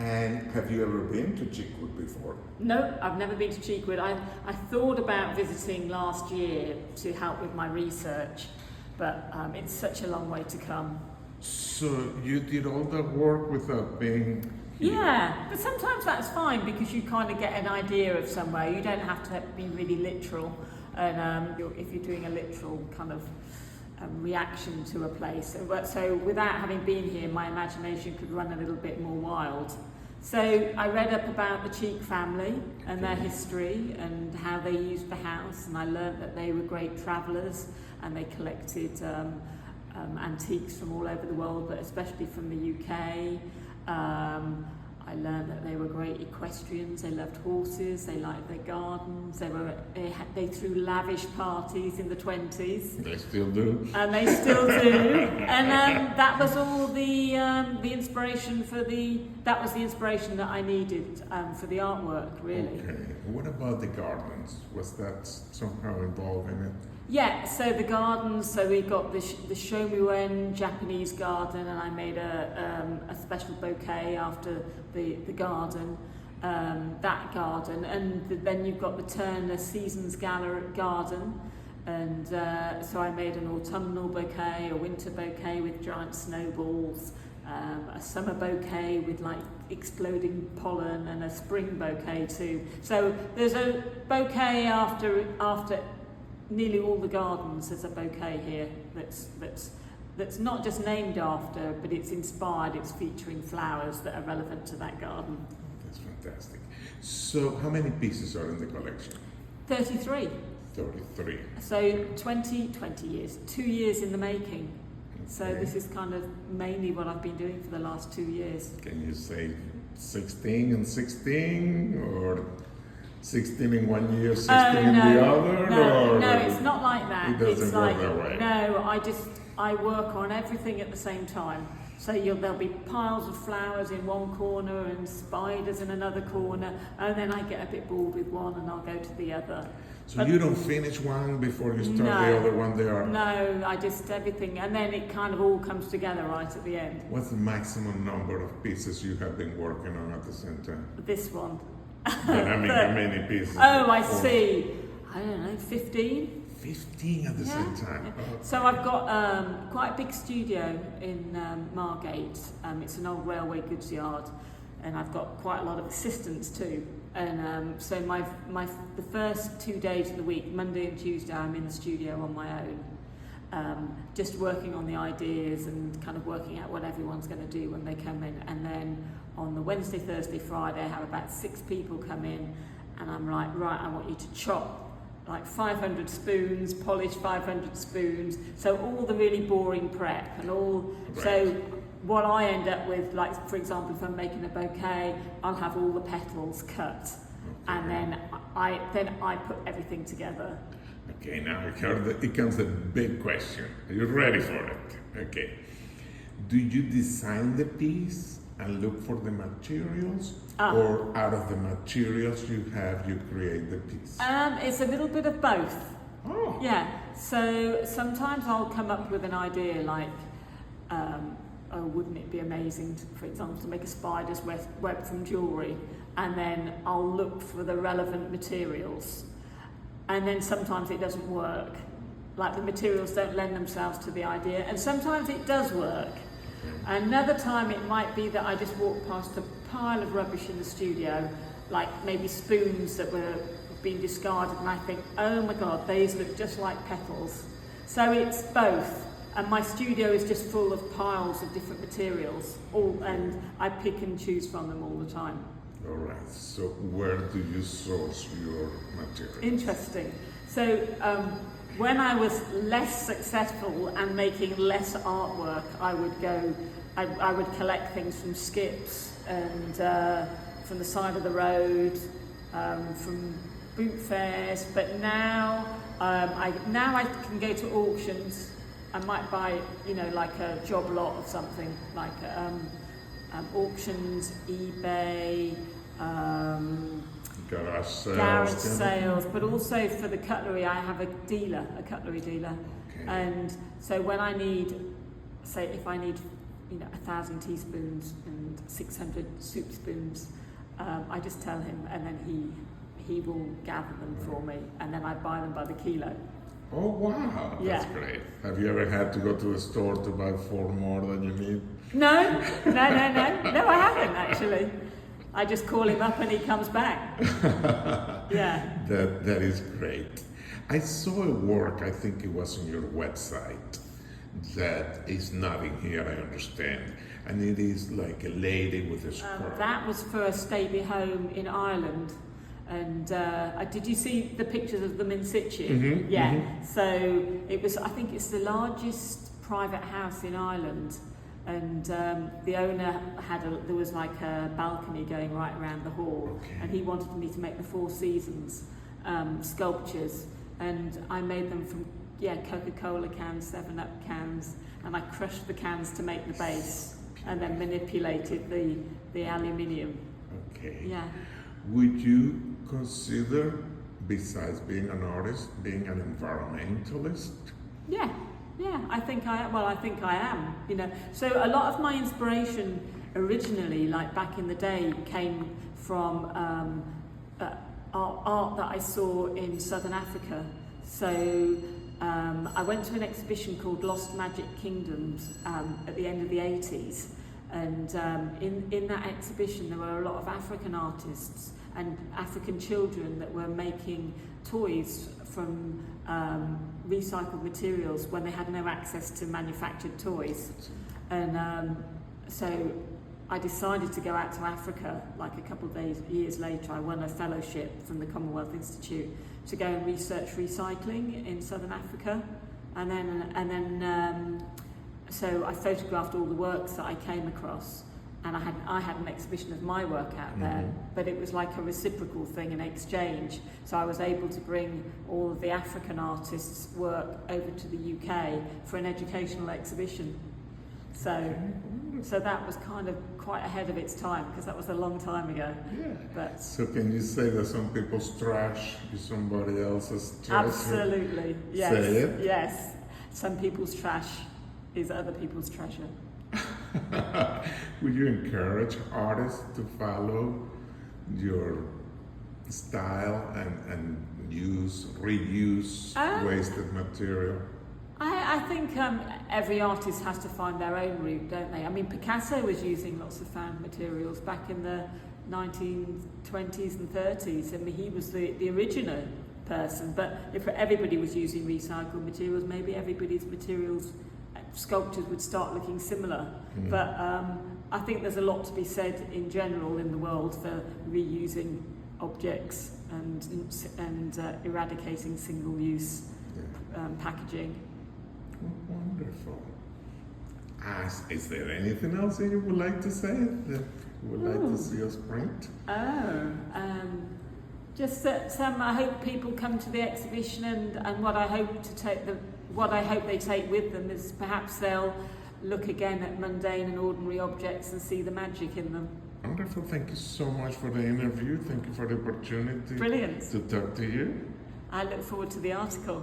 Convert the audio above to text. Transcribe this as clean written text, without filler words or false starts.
And have you ever been to Cheekwood before? No, I've never been to Cheekwood. I thought about visiting last year to help with my research, but it's such a long way to come. So you did all that work without being here? Yeah, but sometimes that's fine because you kind of get an idea of somewhere. You don't have to be really literal, and if you're doing a literal kind of reaction to a place. So without having been here, my imagination could run a little bit more wild. So I read up about the Cheek family and their history and how they used the house, and I learned that they were great travellers and they collected antiques from all over the world, but especially from the UK. I learned that they were great equestrians, they loved horses, they liked their gardens, they threw lavish parties in the 20s. They still do. And they still do. And that was all the inspiration that was the inspiration that I needed for the artwork, really. Okay. What about the gardens? Was that somehow involved in it? Yeah, so the gardens, so we got the Shoumuen Japanese garden, and I made a special bouquet after the garden, that garden, and then you've got the Turner Seasons Garden, and so I made an autumnal bouquet, a winter bouquet with giant snowballs, a summer bouquet with like exploding pollen, and a spring bouquet too. So there's a bouquet after nearly all the gardens. There's a bouquet here that's not just named after, but it's inspired, it's featuring flowers that are relevant to that garden. That's fantastic. So how many pieces are in the collection? 33. 33. So 20 years, 2 years in the making. Okay. So this is kind of mainly what I've been doing for the last 2 years. Can you say 16 and 16, or 16 in one year, 16 in the other? No, it's not like that. It doesn't it's work like, that way. No, I work on everything at the same time. So there'll be piles of flowers in one corner and spiders in another corner, and then I get a bit bored with one and I'll go to the other. So you don't finish one before you start the other one there? No, I just everything, and then it kind of all comes together right at the end. What's the maximum number of pieces you have been working on at the same time? This one. I mean, how many pieces? Oh, I see. I don't know, 15? 15 at the same time. Oh. So I've got quite a big studio in Margate. It's an old railway goods yard, and I've got quite a lot of assistants too. And so the first 2 days of the week, Monday and Tuesday, I'm in the studio on my own, just working on the ideas and kind of working out what everyone's going to do when they come in. And then on the Wednesday, Thursday, Friday, I have about 6 people come in, and I'm like, right, I want you to chop like 500 spoons, polish 500 spoons, so all the really boring prep and all. Right. So what I end up with, like for example, if I'm making a bouquet, I'll have all the petals cut, and then I put everything together. Okay, now it comes the big question. Are you ready for it? Okay. Do you design the piece and look for the materials, or out of the materials you create the piece? It's a little bit of both. Oh. Yeah. So sometimes I'll come up with an idea like, oh, wouldn't it be amazing, for example, to make a spider's web from jewellery, and then I'll look for the relevant materials. And then sometimes it doesn't work. Like the materials don't lend themselves to the idea, and sometimes it does work. Another time it might be that I just walk past a pile of rubbish in the studio, like maybe spoons that were being discarded, and I think, oh my God, these look just like petals. So it's both, and my studio is just full of piles of different materials, and I pick and choose from them all the time. All right, so where do you source your materials? Interesting. So when I was less successful and making less artwork, I would collect things from skips and from the side of the road, from boot fairs. But now I can go to auctions. I might buy, like a job lot of something, like auctions, eBay. Garage sales, but also for the cutlery, I have a cutlery dealer. Okay. And so when I need, say if I need 1,000 teaspoons and 600 soup spoons. I just tell him, and then he will gather them for me, and then I buy them by the kilo. Oh wow, that's great. Have you ever had to go to a store to buy 4 more than you need? No, I haven't actually. I just call him up and he comes back. Yeah. That is great. I saw a work, I think it was on your website, that is not in here, I understand. And it is like a lady with a skirt. That was for a stately home in Ireland. And did you see the pictures of them in situ? Mm-hmm, yeah. Mm-hmm. So it was, I think it's the largest private house in Ireland. And the owner there was like a balcony going right around the hall. Okay. And he wanted me to make the 4 Seasons sculptures. And I made them from, Coca-Cola cans, 7-Up cans. And I crushed the cans to make the base. And then manipulated the aluminium. Okay. Yeah. Would you consider, besides being an artist, being an environmentalist? Yeah, I think I am. So a lot of my inspiration originally, like back in the day, came from art that I saw in Southern Africa. So I went to an exhibition called Lost Magic Kingdoms at the end of the 80s. And in that exhibition, there were a lot of African artists and African children that were making toys from recycled materials when they had no access to manufactured toys. And so I decided to go out to Africa. Like a couple of years later, I won a fellowship from the Commonwealth Institute to go and research recycling in Southern Africa. So I photographed all the works that I came across, and I had an exhibition of my work out there, but it was like a reciprocal thing, an exchange. So I was able to bring all of the African artists' work over to the UK for an educational exhibition. So that was kind of quite ahead of its time, because that was a long time ago. Yeah. But so can you say that some people's trash is somebody else's treasure? absolutely, yes. Say it? Yes. Some people's trash is other people's treasure. Would you encourage artists to follow your style and reuse wasted material? I think every artist has to find their own route, don't they? I mean, Picasso was using lots of found materials back in the 1920s and 30s. I mean, he was the original person, but if everybody was using recycled materials, maybe everybody's sculptures would start looking similar. But I think there's a lot to be said in general in the world for reusing objects and eradicating single-use packaging. Wonderful. Is there anything else that you would like to say that you would like to see us print? Just that I hope people come to the exhibition, and what I hope they take with them is perhaps they'll look again at mundane and ordinary objects and see the magic in them. Wonderful. Thank you so much for the interview. Thank you for the opportunity Brilliant. to talk to you. I look forward to the article.